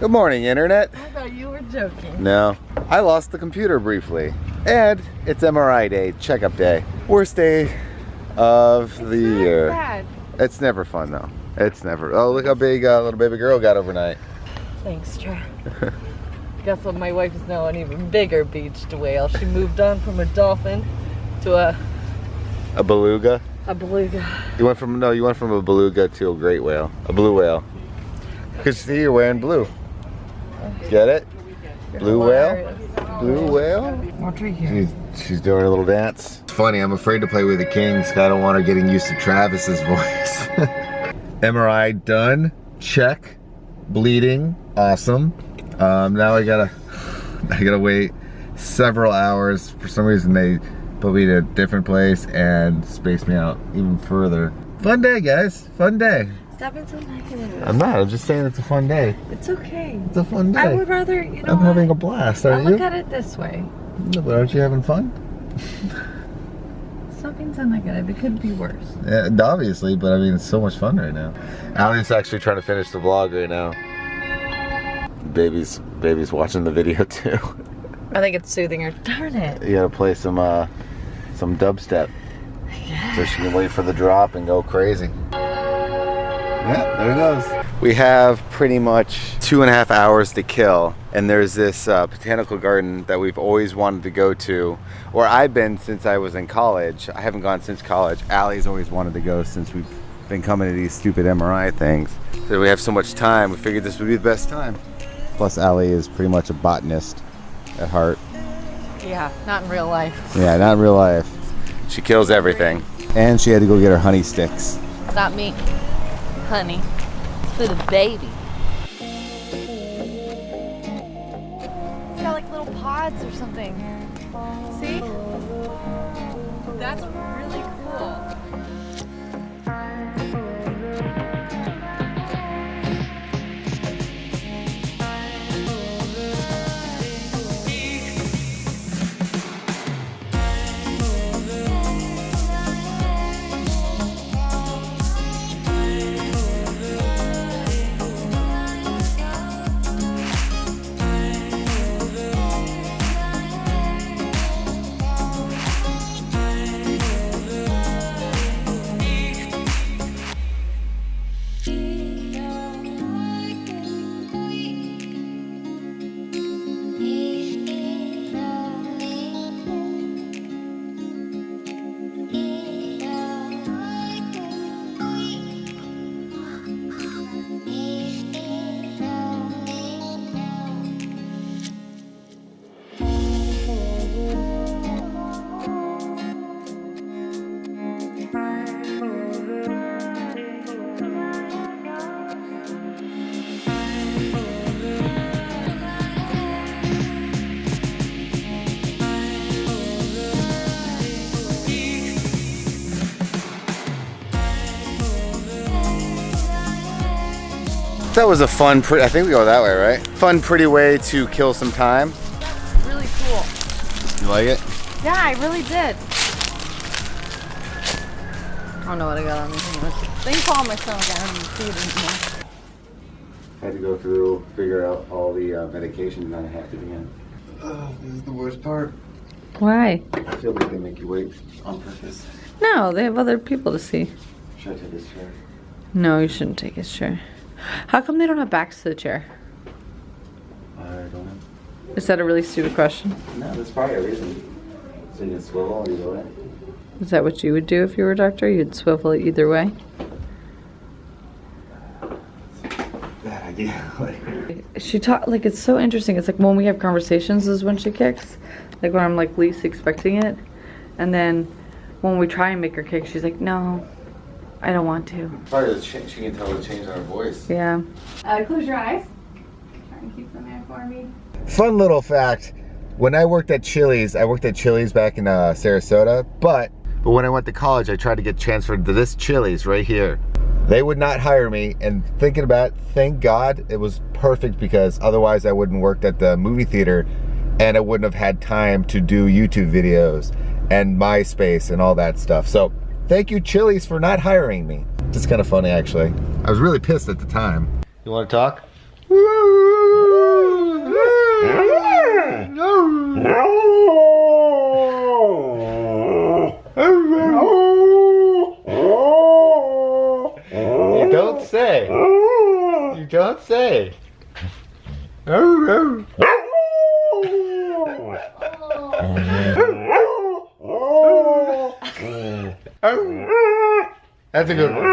Good morning, Internet. I thought you were joking. No, I lost the computer briefly. And it's MRI day, checkup day. Worst day of the year. Bad. It's never fun though. It's never. Oh, look how big little baby girl got overnight. Thanks, Trey. Guess what? My wife is now an even bigger beached whale. She moved on from a dolphin to a beluga. A beluga. You went from a beluga to a great whale, a blue whale. Cause see, you're wearing blue. Get it? Blue whale. Blue whale. What's here? She's doing a little dance. It's funny. I'm afraid to play with the kings. I don't want her getting used to Travis's voice. MRI done. Check. Bleeding. Awesome. Now I gotta wait several hours. For some reason they put me to a different place and spaced me out even further. Fun day, guys. Fun day. Stop being so negative. I'm not. I'm just saying it's a fun day. It's okay. It's a fun day. I would rather, you know. I'm having a blast, aren't you? Look at it this way. No, but aren't you having fun? Stop being so negative. It could be worse. Yeah, obviously, but I mean, it's so much fun right now. Allie's actually trying to finish the vlog right now. Baby's watching the video too. I think it's soothing her. Darn it. You gotta play some dubstep. Yeah. So she can wait for the drop and go crazy. Yeah, there it goes. We have pretty much 2.5 hours to kill, and there's this botanical garden that we've always wanted to go to, or I've been since I was in college. I haven't gone since college. Allie's always wanted to go since we've been coming to these stupid MRI things. So we have so much time, we figured this would be the best time. Plus Allie is pretty much a botanist at heart. Yeah, not in real life. Yeah, not in real life. She kills everything. And she had to go get her honey sticks. Not me. Honey. For the baby. It's got like little pods or something. See? That's really cool. That was a fun, I think we go that way, right? Fun, pretty way to kill some time. Really cool. You like it? Yeah, I really did. I don't know what I got on me. They can call my stomach. I don't even see it anymore. Had to go through, figure out all the medication that I have to be in. This is the worst part. Why? I feel like they make you wait on purpose. No, they have other people to see. Should I take this chair? No, you shouldn't take his chair. How come they don't have backs to the chair? I don't know. Is that a really stupid question? No, that's probably a reason. So you can swivel either way. Is that what you would do if you were a doctor? You'd swivel it either way? Bad idea. She taught, like, it's so interesting. It's like when we have conversations is when she kicks. Like when I'm like least expecting it. And then when we try and make her kick, she's like, no, I don't want to. Probably she can tell the change on her voice. Yeah. Close your eyes. Try and keep them there for me. Fun little fact. When I worked at Chili's, back in Sarasota, but when I went to college, I tried to get transferred to this Chili's right here. They would not hire me, and thinking about it, thank God it was perfect, because otherwise I wouldn't worked at the movie theater and I wouldn't have had time to do YouTube videos and MySpace and all that stuff. So thank you, Chili's, for not hiring me. It's kind of funny, actually. I was really pissed at the time. You want to talk? Woo! dogs say? Oh, that's a good one.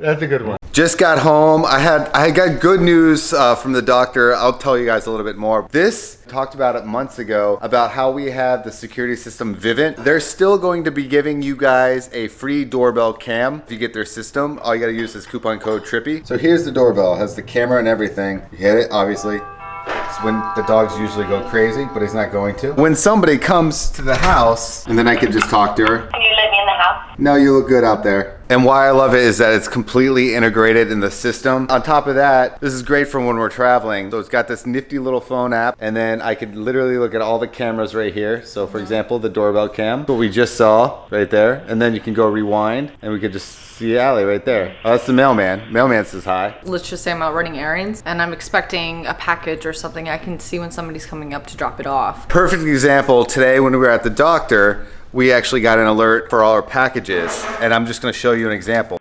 That's a good one. Just got home. I got good news from the doctor. I'll tell you guys a little bit more. This talked about it months ago about how we have the security system Vivint. They're still going to be giving you guys a free doorbell cam if you get their system. All you gotta use is coupon code Trippy. So here's the doorbell. It has the camera and everything. You hit it, obviously. It's when the dogs usually go crazy, but he's not going to. When somebody comes to the house, and then I can just talk to her. Can you let me in the house? No, you look good out there. And why I love it is that it's completely integrated in the system. On top of that, this is great for when we're traveling. So it's got this nifty little phone app, and then I could literally look at all the cameras right here. So for example, the doorbell cam, what we just saw right there. And then you can go rewind, and we could just see Allie right there. Oh, that's the mailman. Mailman says hi. Let's just say I'm out running errands and I'm expecting a package or something. I can see when somebody's coming up to drop it off. Perfect example, today when we were at the doctor, we actually got an alert for all our packages, and I'm just gonna show you an example.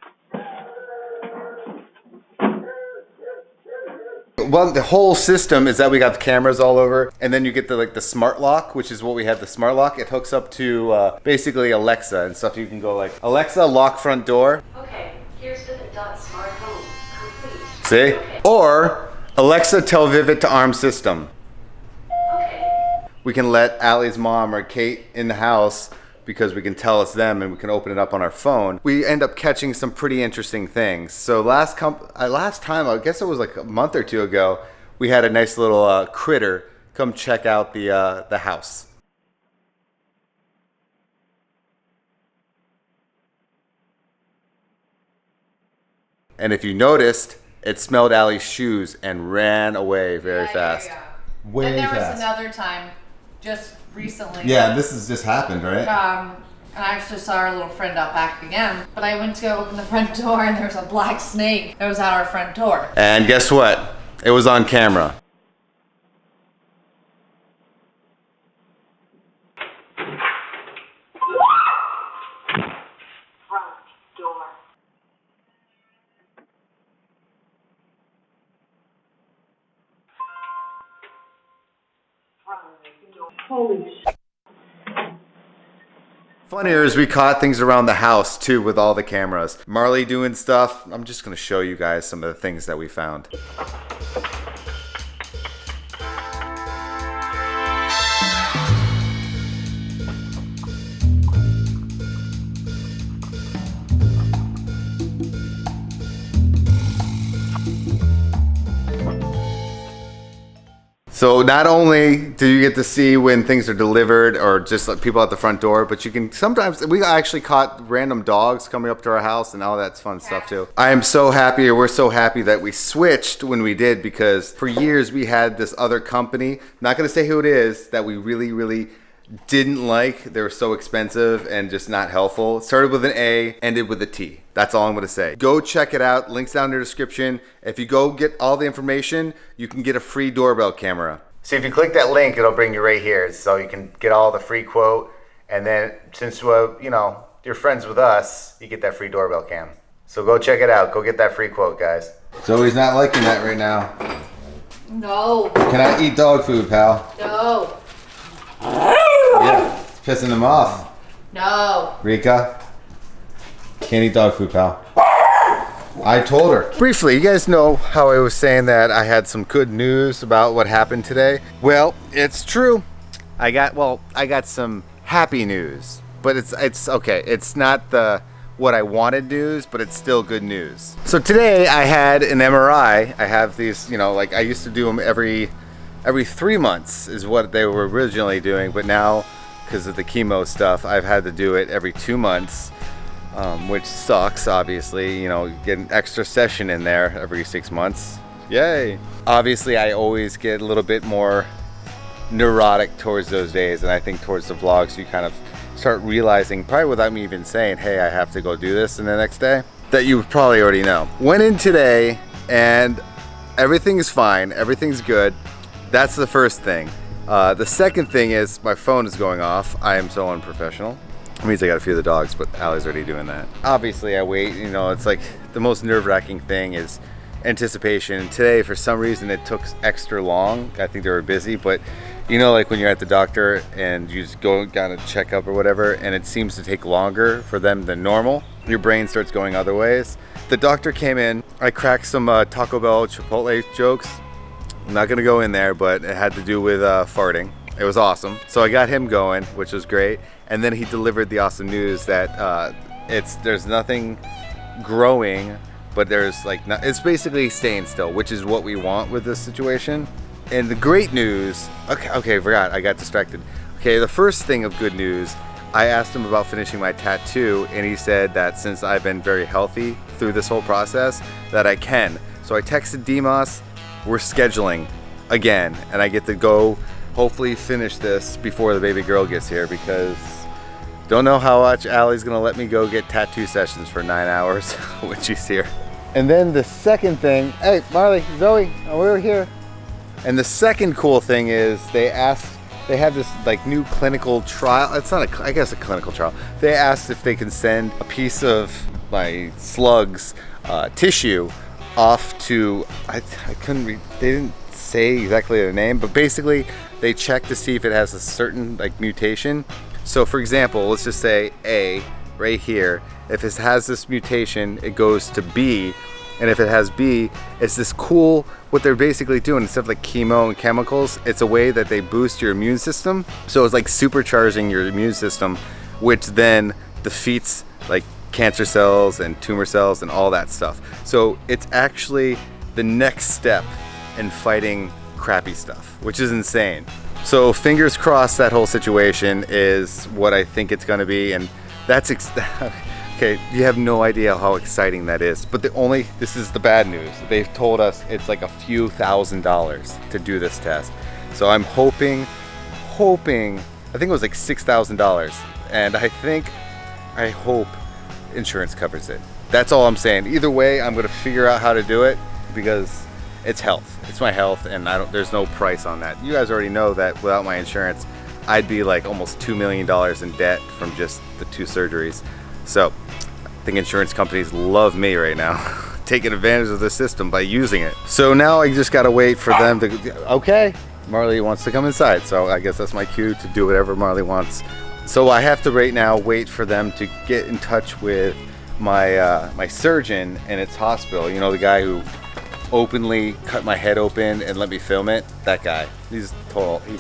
Well, the whole system is that we got the cameras all over, and then you get the smart lock, which is what we have, the smart lock. It hooks up to basically Alexa and stuff. You can go like, Alexa, lock front door. Okay, here's Vivint.smart home complete. See? Okay. Or, Alexa, tell Vivint to arm system. Okay. We can let Allie's mom or Kate in the house because we can tell it's them and we can open it up on our phone. We end up catching some pretty interesting things. So last time, I guess it was like a month or two ago, we had a nice little critter come check out the house. And if you noticed, it smelled Allie's shoes and ran away very fast. Way and there fast. was another time just recently. Yeah, this has just happened, right? And I actually saw our little friend out back again. But I went to go open the front door and there was a black snake that was at our front door. And guess what? It was on camera. Front door. Holy shit. Funnier is we caught things around the house too with all the cameras. Marley doing stuff. I'm just gonna show you guys some of the things that we found. So not only do you get to see when things are delivered or just like people at the front door, but you can sometimes, we actually caught random dogs coming up to our house and all that's fun stuff too. I am so happy, or we're so happy that we switched when we did, because for years we had this other company, not gonna say who it is, that we really didn't like. They were so expensive and just not helpful. It started with an A, ended with a T. That's all I'm gonna say. Go check it out. Links down in the description. If you go get all the information, you can get a free doorbell camera. So if you click that link, it'll bring you right here. So you can get all the free quote. And then since, you know, you're friends with us, you get that free doorbell cam. So go check it out. Go get that free quote, guys. Zoe's not liking that right now. No. Can I eat dog food, pal? No. Yeah, it's pissing them off. No. Rika, can't eat dog food, pal. I told her. Briefly, you guys know how I was saying that I had some good news about what happened today? Well, it's true. I got some happy news, but it's okay. It's not what I wanted news, but it's still good news. So today I had an MRI. I have these, you know, like I used to do them every 3 months is what they were originally doing, but now because of the chemo stuff, I've had to do it every 2 months, which sucks, obviously. You know, get an extra session in there every 6 months. Yay! Obviously, I always get a little bit more neurotic towards those days, and I think towards the vlogs, you kind of start realizing, probably without me even saying, hey, I have to go do this in the next day, that you probably already know. Went in today, and everything is fine, everything's good. That's the first thing. The second thing is my phone is going off. I am so unprofessional. It means I gotta feed the dogs, but Allie's already doing that. Obviously I wait, you know, it's like the most nerve-wracking thing is anticipation. Today, for some reason, it took extra long. I think they were busy, but you know, like when you're at the doctor and you just go got a checkup or whatever, and it seems to take longer for them than normal, your brain starts going other ways. The doctor came in, I cracked some Taco Bell Chipotle jokes. I'm not gonna go in there, but it had to do with farting. It was awesome. So I got him going, which was great. And then he delivered the awesome news that there's nothing growing, but there's like, it's basically staying still, which is what we want with this situation. And the great news, okay, forgot, I got distracted. Okay, the first thing of good news, I asked him about finishing my tattoo, and he said that since I've been very healthy through this whole process, that I can. So I texted Demos, we're scheduling again, and I get to go hopefully finish this before the baby girl gets here, because don't know how much Allie's gonna let me go get tattoo sessions for 9 hours when she's here. And then the second thing, hey Marley, Zoe, we're here. And the second cool thing is they have this like new clinical trial. It's not I guess a clinical trial. They asked if they can send a piece of my slug's tissue off to, I couldn't read, they didn't say exactly the name, but basically they check to see if it has a certain like mutation. So for example, let's just say A right here, if it has this mutation, it goes to B, and if it has B, it's this cool, what they're basically doing, instead of like chemo and chemicals, it's a way that they boost your immune system. So it's like supercharging your immune system, which then defeats like cancer cells and tumor cells and all that stuff. So it's actually the next step in fighting crappy stuff, which is insane. So fingers crossed that whole situation is what I think it's gonna be, and that's okay, you have no idea how exciting that is. But this is the bad news. They've told us it's like a few $1,000s to do this test. So I'm hoping, I think it was like $6,000. And I hope insurance covers it. That's all I'm saying. Either way, I'm gonna figure out how to do it, because it's health. It's my health, and there's no price on that. You guys already know that without my insurance, I'd be like almost $2 million in debt from just the 2 surgeries. So I think insurance companies love me right now, taking advantage of the system by using it. So now I just gotta wait for them to, okay, Marley wants to come inside. So I guess that's my cue to do whatever Marley wants. So I have to right now wait for them to get in touch with my surgeon in its hospital. You know, the guy who openly cut my head open and let me film it, that guy. He's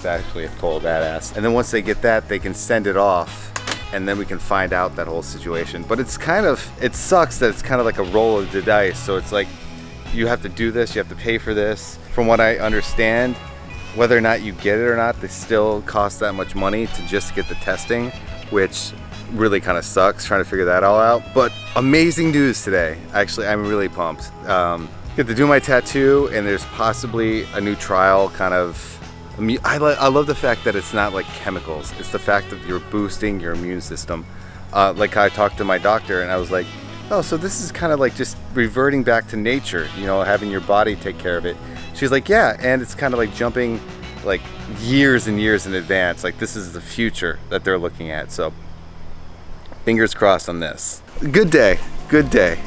actually a total badass. And then once they get that, they can send it off, and then we can find out that whole situation. But it sucks that it's kind of like a roll of the dice. So it's like, you have to do this, you have to pay for this. From what I understand, whether or not you get it or not, they still cost that much money to just get the testing, which really kind of sucks trying to figure that all out. But amazing news today. Actually, I'm really pumped. Get to do my tattoo, and there's possibly a new trial kind of. I love the fact that it's not like chemicals. It's the fact that you're boosting your immune system. Like I talked to my doctor, and I was like, oh, so this is kind of like just reverting back to nature, you know, having your body take care of it. She's like, yeah, and it's kind of like jumping like years and years in advance. Like this is the future that they're looking at. So fingers crossed on this. Good day, good day.